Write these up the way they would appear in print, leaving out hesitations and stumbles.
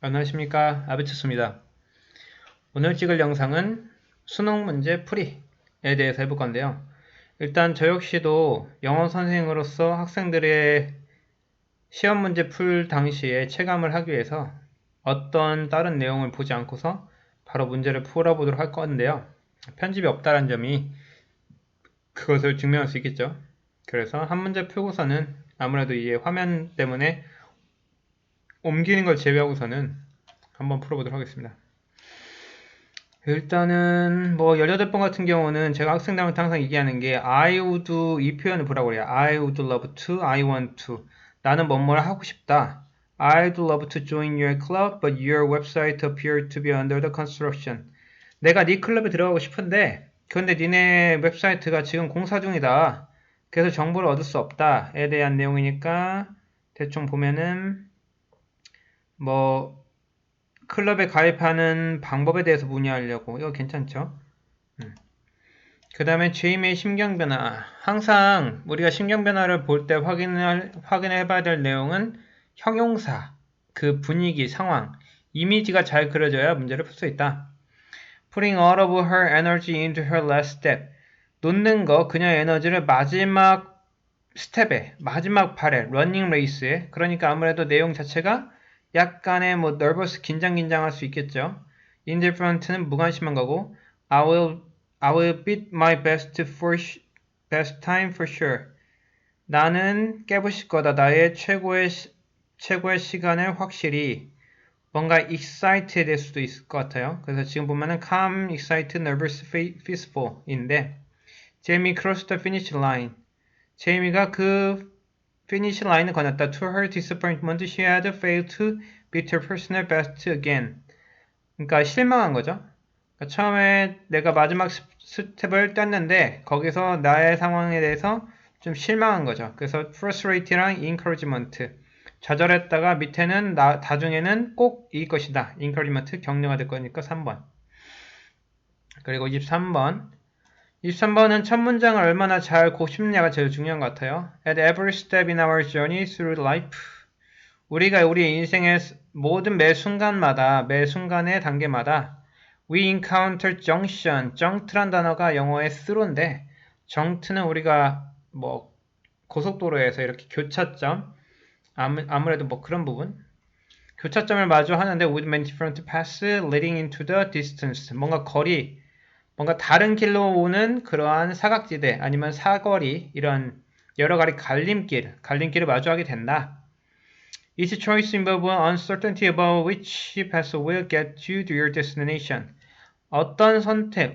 안녕하십니까, 아비투스입니다. 오늘 찍을 영상은 수능 문제 풀이에 대해서 해볼 건데요. 일단 저 역시도 영어 선생으로서 학생들의 시험 문제 풀 당시에 체감을 하기 위해서 어떤 다른 내용을 보지 않고서 바로 문제를 풀어보도록 할 건데요. 편집이 없다는 점이 그것을 증명할 수 있겠죠. 그래서 한 문제 풀고서는 아무래도 이 화면 때문에 옮기는 걸 제외하고서는 한번 풀어보도록 하겠습니다. 일단은 뭐 18번 같은 경우는 제가 학생들한테 항상 얘기하는 게 I would 이 표현을 보라고 그래요. I would love to, I want to. 나는 뭐뭐를 하고 싶다. I'd love to join your club, but your website appeared to be under the construction. 내가 네 클럽에 들어가고 싶은데 그런데 니네 웹사이트가 지금 공사 중이다. 그래서 정보를 얻을 수 없다에 대한 내용이니까 대충 보면은 뭐 클럽에 가입하는 방법에 대해서 문의하려고. 이거 괜찮죠? 그 다음에 제이미의 심경변화. 항상 우리가 심경변화를 볼 때 확인해 봐야 될 내용은 형용사, 그 분위기, 상황, 이미지가 잘 그려져야 문제를 풀 수 있다. Putting all of her energy into her last step. 놓는 거, 그녀의 에너지를 마지막 스텝에, 마지막 발에, 러닝 레이스에. 그러니까 아무래도 내용 자체가 약간의 뭐 nervous, 긴장할 수 있겠죠. indifferent는 무관심한 거고 I will beat my best time for sure. 나는 깨부실 거다. 나의 최고의 시간을 확실히. 뭔가 excited에 될 수도 있을 것 같아요. 그래서 지금 보면은 calm, excited, nervous, fearful인데 제이미 crossed the finish line. 제이미가 그 finish line을 건넜다. To her disappointment, she had failed to beat her personal best again. 그러니까 실망한 거죠. 그러니까 처음에 내가 마지막 스텝을 뗐는데 거기서 나의 상황에 대해서 좀 실망한 거죠. 그래서 frustrated랑 encouragement. 좌절했다가 밑에는 나중에는 꼭 이길 것이다. encouragement 격려가 될 거니까 3번. 그리고 23번. 23번은 첫 문장을 얼마나 잘 곱씹느냐가 제일 중요한 것 같아요. At every step in our journey through life. 우리가 우리 인생의 모든 매 순간의 단계마다 we encounter junction. junct란 단어가 영어의 through인데 junct는 우리가 뭐 고속도로에서 이렇게 교차점 아무래도 뭐 그런 부분 교차점을 마주하는데 with many different paths leading into the distance. 뭔가 거리 뭔가 다른 길로 오는 그러한 사각지대 아니면 사거리 이런 여러 가지 갈림길을 마주하게 된다. Each choice involves uncertainty about which path will get you to your destination.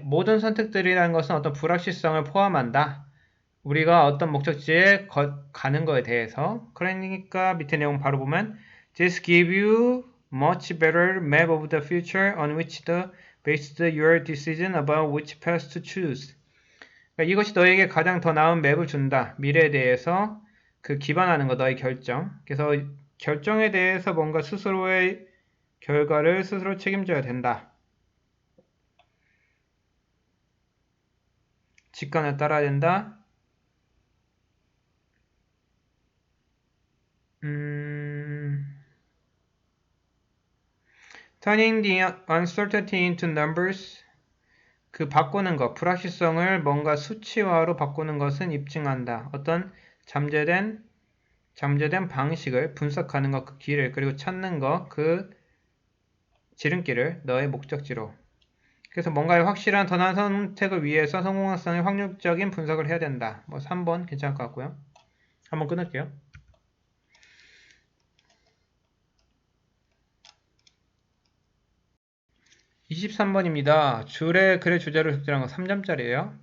모든 선택들이라는 것은 어떤 불확실성을 포함한다. 우리가 어떤 목적지에 가는 거에 대해서. 그러니까 밑에 내용 바로 보면 This gives you much better map of the future on which to base your decision about which path to choose. 그러니까 이것이 너에게 가장 더 나은 맵을 준다. 미래에 대해서 그 기반하는 거 너의 결정. 그래서 결정에 대해서 뭔가 스스로의 결과를 스스로 책임져야 된다. 직관을 따라야 된다. Turning the uncertainty into numbers. 그 바꾸는 것, 불확실성을 뭔가 수치화로 바꾸는 것은 입증한다. 어떤 잠재된 방식을 분석하는 것, 그 길을, 그리고 찾는 것, 그 지름길을 너의 목적지로. 그래서 뭔가의 확실한 더 나은 선택을 위해서 성공 가능성의 확률적인 분석을 해야 된다. 뭐 3번 괜찮을 것 같고요. 한번 끊을게요. 23번입니다. 줄의 글의 주제로 적절한 건 3점짜리예요.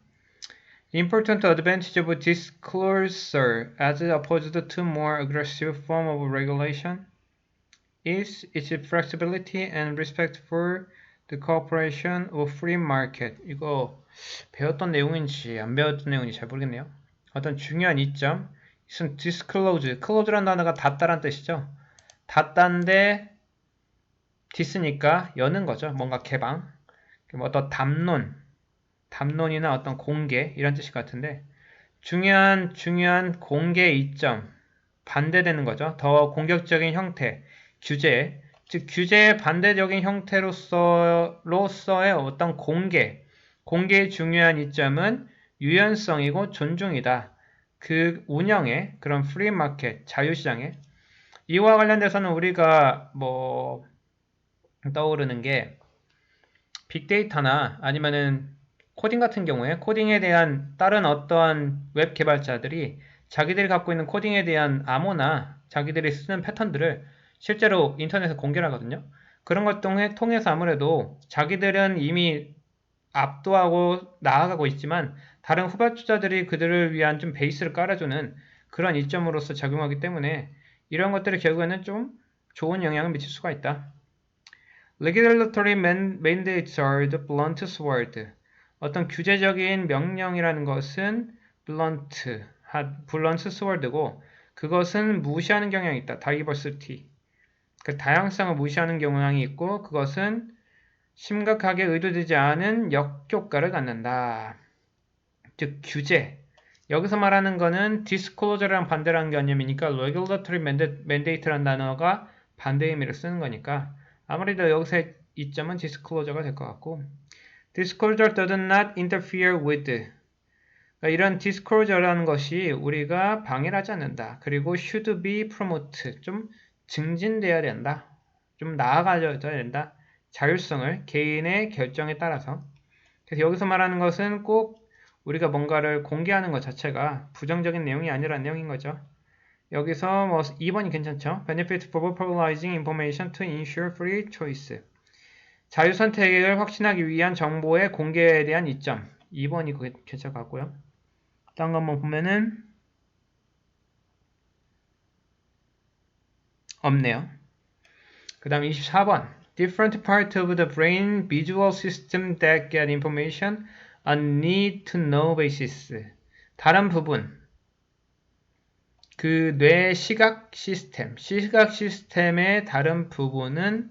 Important advantage of disclosure as opposed to more aggressive form of regulation is its flexibility and respect for the cooperation of free market. 이거 배웠던 내용인지 안 배웠던 내용인지 잘 모르겠네요. 어떤 중요한 이점. 이것은 disclose. close란 단어가 닫다란 뜻이죠. 닫다인데 디스니까 여는 거죠. 뭔가 개방. 어떤 담론이나 어떤 공개 이런 뜻일 것 같은데 중요한 공개 이점 반대되는 거죠. 더 공격적인 형태, 규제, 즉 규제의 반대적인 형태로서의 어떤 공개의 중요한 이점은 유연성이고 존중이다. 그 운영의 그런 프리마켓, 자유시장에 이와 관련돼서는 우리가 뭐 떠오르는 게 빅데이터나 아니면은 코딩 같은 경우에 코딩에 대한 다른 어떠한 웹 개발자들이 자기들이 갖고 있는 코딩에 대한 암호나 자기들이 쓰는 패턴들을 실제로 인터넷에 공개를 하거든요. 그런 것 통해서 아무래도 자기들은 이미 압도하고 나아가고 있지만 다른 후발주자들이 그들을 위한 좀 베이스를 깔아주는 그런 이점으로서 작용하기 때문에 이런 것들이 결국에는 좀 좋은 영향을 미칠 수가 있다. Regulatory mandates are the blunt sword. 어떤 규제적인 명령이라는 것은 blunt sword고 그것은 무시하는 경향이 있다. diversity. 그 다양성을 무시하는 경향이 있고 그것은 심각하게 의도되지 않은 역효과를 갖는다. 즉 규제. 여기서 말하는 거는 disclosure랑 반대라는 개념이니까 regulatory mandate라는 단어가 반대 의미를 쓰는 거니까 아무래도 여기서의 이점은 disclosure가 될 것 같고 disclosure does not interfere with 그러니까 이런 disclosure라는 것이 우리가 방해를 하지 않는다. 그리고 should be promoted 좀 증진돼야 된다. 좀 나아가야 된다. 자율성을 개인의 결정에 따라서 그래서 여기서 말하는 것은 꼭 우리가 뭔가를 공개하는 것 자체가 부정적인 내용이 아니라는 내용인 거죠. 여기서 뭐 2번이 괜찮죠? Benefit for publicizing information to ensure free choice. 자유 선택을 확신하기 위한 정보의 공개에 대한 이점. 2번이 괜찮을 것 같고요. 다른 거 한번 보면은 없네요. 그 다음 24번. Different part of the brain visual system that get information on need to know basis. 다른 부분. 그 뇌 시각 시스템의 다른 부분은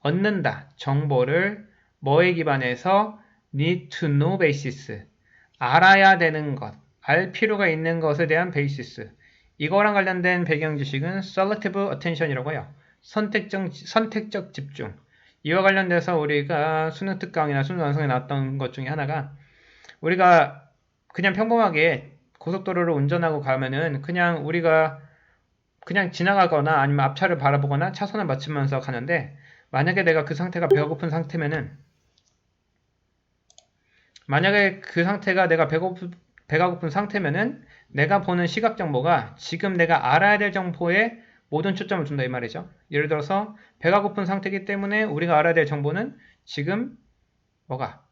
얻는다. 정보를 뭐에 기반해서 need to know basis. 알아야 되는 것, 알 필요가 있는 것에 대한 basis. 이거랑 관련된 배경 지식은 selective attention이라고 해요. 선택적 집중. 이와 관련돼서 우리가 수능 특강이나 수능 완성에 나왔던 것 중에 하나가 우리가 그냥 평범하게 고속도로를 운전하고 가면은 그냥 우리가 그냥 지나가거나 아니면 앞차를 바라보거나 차선을 맞추면서 가는데 만약에 내가 그 상태가 배가 고픈 상태면은 만약에 그 상태가 내가 배가 고픈 상태면은 내가 보는 시각 정보가 지금 내가 알아야 될 정보에 모든 초점을 둔다 이 말이죠. 예를 들어서 배가 고픈 상태이기 때문에 우리가 알아야 될 정보는 지금 뭐가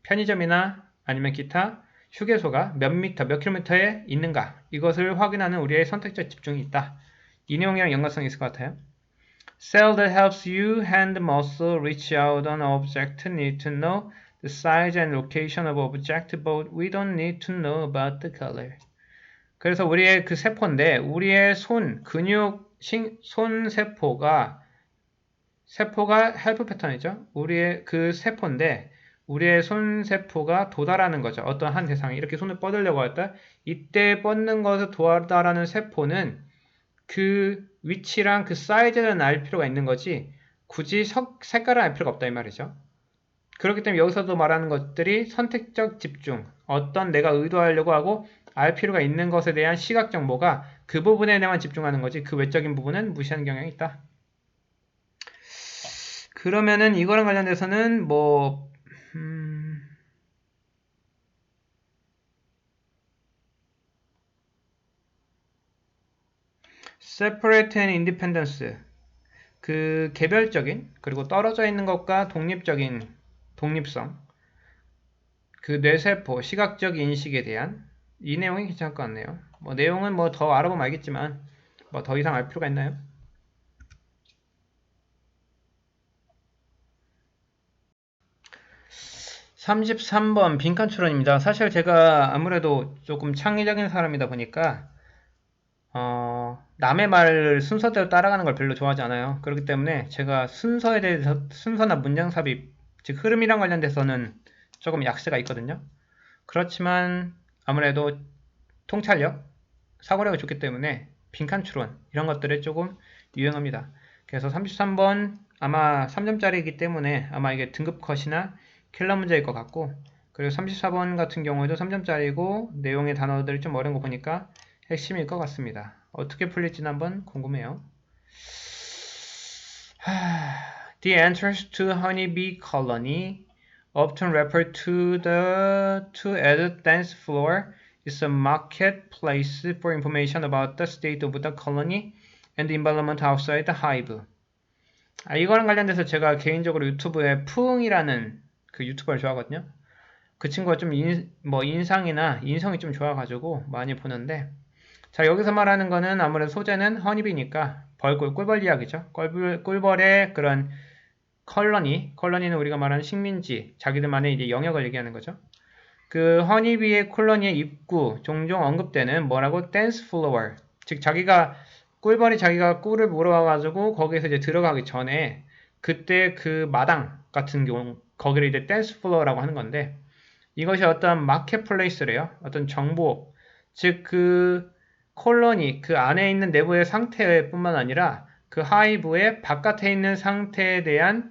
편의점이나 아니면 기타 휴게소가 몇 킬로미터에 있는가 이것을 확인하는 우리의 선택적 집중이 있다. 이 내용이랑 연관성이 있을 것 같아요. Cell that helps you hand muscle reach out on object need to know the size and location of object, but we don't need to know about the color. 그래서 우리의 그 세포인데 우리의 손 세포가 헬프 패턴이죠. 우리의 그 세포인데 우리의 손 세포가 도달하는 거죠. 어떤 한 대상에 이렇게 손을 뻗으려고 할 때 이때 뻗는 것을 도달하는 세포는 그 위치랑 그 사이즈는 알 필요가 있는 거지 굳이 색깔을 알 필요가 없다 이 말이죠. 그렇기 때문에 여기서도 말하는 것들이 선택적 집중, 어떤 내가 의도하려고 하고 알 필요가 있는 것에 대한 시각 정보가 그 부분에만 집중하는 거지 그 외적인 부분은 무시하는 경향이 있다. 그러면은 이거랑 관련돼서는 뭐 separate and independence 그 개별적인 그리고 떨어져 있는 것과 독립성 그 뇌세포 시각적 인식에 대한 이 내용이 괜찮을 것 같네요. 뭐 내용은 뭐 더 알아보면 알겠지만 뭐 더 이상 알 필요가 있나요? 33번 빈칸 추론입니다. 사실 제가 아무래도 조금 창의적인 사람이다 보니까 남의 말을 순서대로 따라가는 걸 별로 좋아하지 않아요. 그렇기 때문에 제가 순서에 대해서 순서나 문장 삽입, 즉 흐름이랑 관련돼서는 조금 약세가 있거든요. 그렇지만 아무래도 통찰력, 사고력이 좋기 때문에 빈칸 추론 이런 것들이 조금 유용합니다. 그래서 33번 아마 3점짜리이기 때문에 아마 이게 등급 컷이나 킬러 문제일 것 같고, 그리고 34번 같은 경우에도 3점짜리고 내용의 단어들이 좀 어려운 거 보니까 핵심일 것 같습니다. 어떻게 풀릴지는 한번 궁금해요. The entrance to honeybee colony, often referred to as a dance floor, is a marketplace for information about the state of the colony and the environment outside the hive. 이거랑 관련돼서 제가 개인적으로 유튜브에 푸응이라는 그 유튜버를 좋아하거든요. 그 친구가 좀 인상이나 인성이 좀 좋아가지고 많이 보는데, 자, 여기서 말하는 거는 아무래도 소재는 허니비니까 꿀벌 이야기죠. 꿀벌의 그런 컬러니는 우리가 말하는 식민지, 자기들만의 이제 영역을 얘기하는 거죠. 그 허니비의 콜로니의 입구, 종종 언급되는 뭐라고? 댄스 플로어. 즉, 꿀벌이 자기가 꿀을 물어와가지고 거기에서 이제 들어가기 전에 그때 그 마당 같은 경우, 거기를 이제 댄스 플로어라고 하는 건데, 이것이 어떤 마켓플레이스래요. 어떤 정보, 즉 그 콜로니, 그 안에 있는 내부의 상태뿐만 아니라 그 하이브의 바깥에 있는 상태에 대한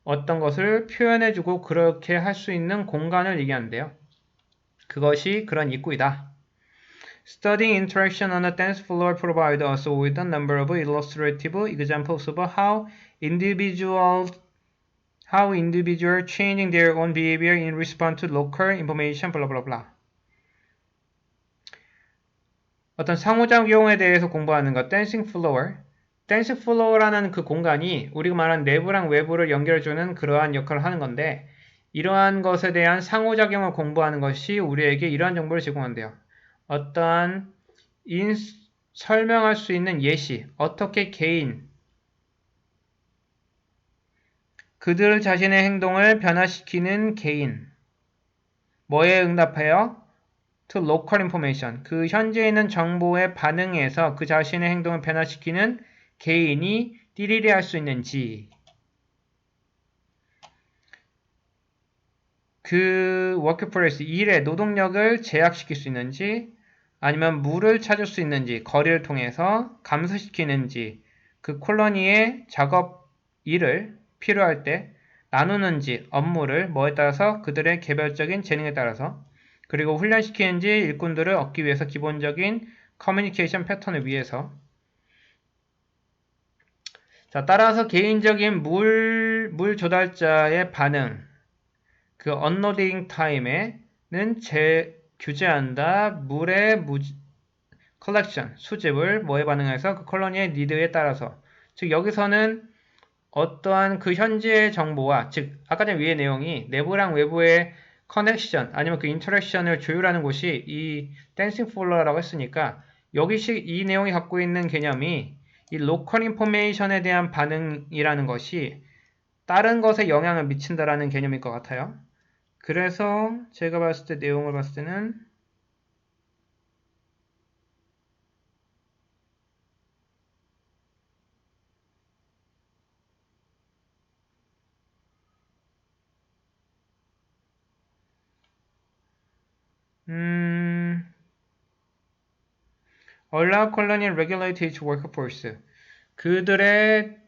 어떤 것을 표현해주고 그렇게 할 수 있는 공간을 얘기하는데요. 그것이 그런 입구이다. Studying interaction on a dance floor provides us with a number of illustrative examples of how individuals changing their own behavior in response to local information, blah blah blah. 어떤 상호작용에 대해서 공부하는 것, 댄싱 플로어. 댄싱 플로어라는 그 공간이 우리가 말한 내부랑 외부를 연결해주는 그러한 역할을 하는 건데, 이러한 것에 대한 상호작용을 공부하는 것이 우리에게 이러한 정보를 제공한대요. 어떠한 설명할 수 있는 예시, 어떻게 그들 자신의 행동을 변화시키는 개인, 뭐에 응답해요? To local information, 그 현재 있는 정보에 반응해서 그 자신의 행동을 변화시키는 개인이 띠리리 할 수 있는지, 그 워크플레이스, 일의 노동력을 제약시킬 수 있는지, 아니면 물을 찾을 수 있는지, 거리를 통해서 감소시키는지, 그 콜로니의 작업 일을 필요할 때 나누는지, 업무를 뭐에 따라서 그들의 개별적인 재능에 따라서, 그리고 훈련시키는지 일꾼들을 얻기 위해서 기본적인 커뮤니케이션 패턴을 위해서. 자, 따라서 개인적인 물 조달자의 반응, 그 언로딩 타임에는 규제한다. 물의 컬렉션, 수집을 뭐에 반응해서 그 콜로니의 니드에 따라서. 즉 여기서는 어떠한 그 현지의 정보와, 즉 아까 전 위의 내용이 내부랑 외부의 커넥션 아니면 그 인터랙션을 조율하는 곳이 이 댄싱 플로어라고 했으니까, 이 내용이 갖고 있는 개념이 이 로컬 인포메이션에 대한 반응이라는 것이 다른 것에 영향을 미친다라는 개념일 것 같아요. 그래서 제가 봤을 때 내용을 봤을 때는 allow colony regulate its workforce, 그들의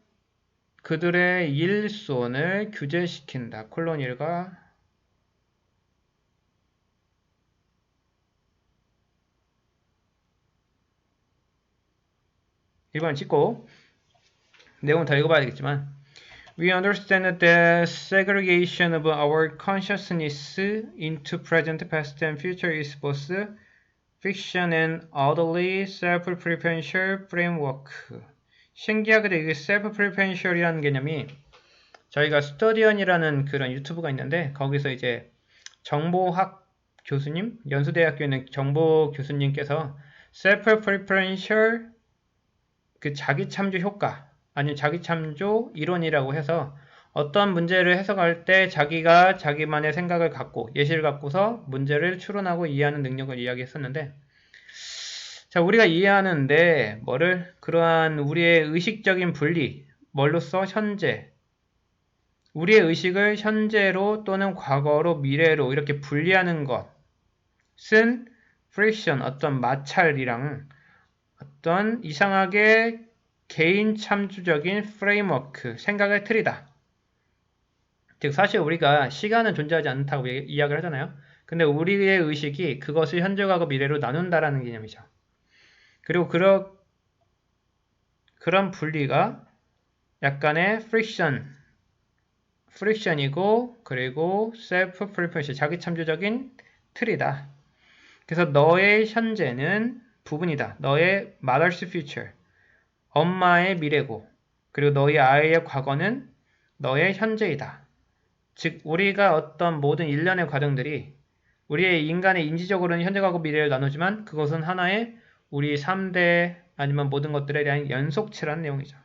일손을 규제시킨다. 콜로니가 1번 찍고 내용은 다 읽어봐야 되겠지만, We understand the segregation of our consciousness into present, past, and future is both fiction and orderly self-preferential framework. 신기하게도 이게 self-preferential이라는 개념이, 저희가 스터디언이라는 그런 유튜브가 있는데 거기서 이제 정보학 교수님, 연수대학교에 있는 정보 교수님께서 self-preferential 그 자기참조 효과 아니면 자기참조 이론이라고 해서 어떤 문제를 해석할 때 자기가 자기만의 생각을 갖고 예시를 갖고서 문제를 추론하고 이해하는 능력을 이야기했었는데, 자, 우리가 이해하는데 그러한 우리의 의식적인 분리, 뭘로써 현재, 우리의 의식을 현재로 또는 과거로 미래로 이렇게 분리하는 것은 프릭션, 어떤 마찰이랑 어떤 이상하게 개인 참주적인 프레임워크, 생각의 틀이다. 즉 사실 우리가 시간은 존재하지 않다고 이야기를 하잖아요. 근데 우리의 의식이 그것을 현재하고 미래로 나눈다라는 개념이죠. 그리고 그런 분리가 약간의 프릭션이고 그리고 셀프 프리퍼런스, 자기 참조적인 틀이다. 그래서 너의 현재는 부분이다. 너의 mother's future, 엄마의 미래고, 그리고 너의 아이의 과거는 너의 현재이다. 즉 우리가 어떤 모든 일련의 과정들이 우리의 인간의 인지적으로는 현재하고 미래를 나누지만 그것은 하나의 우리 3대 아니면 모든 것들에 대한 연속체라는 내용이죠.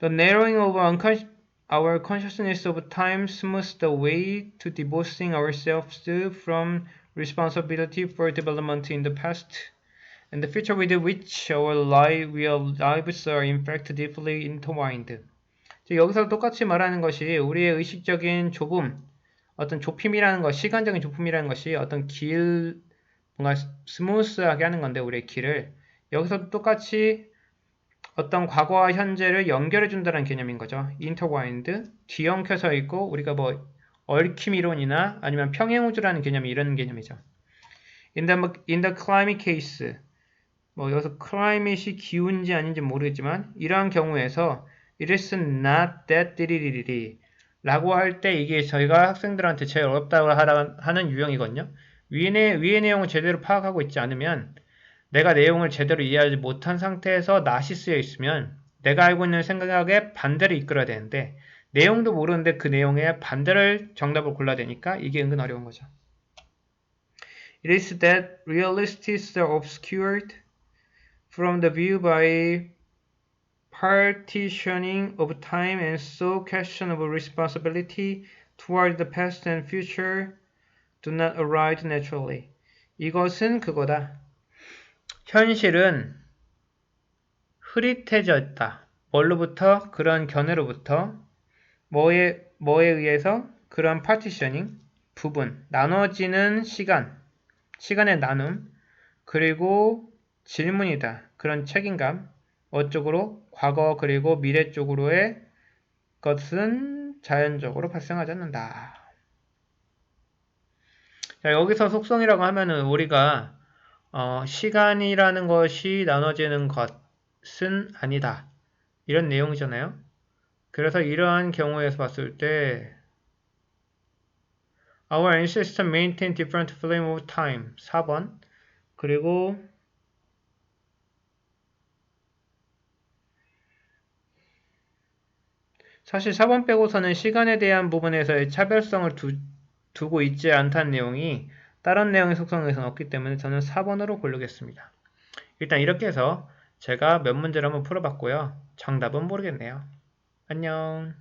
The narrowing of our consciousness of time smooths the way to divorcing ourselves from responsibility for development in the past and the future with which our lives are in fact deeply intertwined. 여기서 똑같이 말하는 것이 우리의 의식적인 좁음, 어떤 좁힘이라는 것, 시간적인 좁힘이라는 것이 어떤 뭔가 스무스하게 하는 건데 우리의 길을 여기서 똑같이 어떤 과거와 현재를 연결해 준다는 개념인 거죠. intertwined, 뒤엉켜서 있고 우리가 뭐 얽힘 이론이나 아니면 평행우주라는 개념이 이런 개념이죠. In the climate case, 뭐 여기서 climate이 기운지 아닌지 모르겠지만 이러한 경우에서 it is not that 띠리리리 라고 할 때 이게 저희가 학생들한테 제일 어렵다고 하는 유형이거든요. 위의 내용을 제대로 파악하고 있지 않으면 내가 내용을 제대로 이해하지 못한 상태에서 not이 쓰여 있으면 내가 알고 있는 생각에 반대를 이끌어야 되는데 내용도 모르는데 그 내용에 반대를 정답을 골라야 되니까 이게 은근 어려운 거죠. It is that realities are obscured from the view by partitioning of time and so question of responsibility toward the past and future do not arise naturally. 이것은 그거다. 현실은 흐릿해졌다. 뭘로부터? 그런 견해로부터 뭐에 의해서? 그런 파티셔닝, 부분, 나눠지는 시간의 나눔, 그리고 질문이다. 그런 책임감, 어쪽으로? 과거 그리고 미래 쪽으로의 것은 자연적으로 발생하지 않는다. 자, 여기서 속성이라고 하면은 우리가 시간이라는 것이 나눠지는 것은 아니다. 이런 내용이잖아요. 그래서 이러한 경우에서 봤을 때 Our ancestors maintain different flame of time. 4번. 그리고 사실 4번 빼고서는 시간에 대한 부분에서의 차별성을 두고 있지 않다는 내용이 다른 내용의 속성에서는 없기 때문에 저는 4번으로 고르겠습니다. 일단 이렇게 해서 제가 몇 문제를 한번 풀어봤고요. 정답은 모르겠네요. 안녕.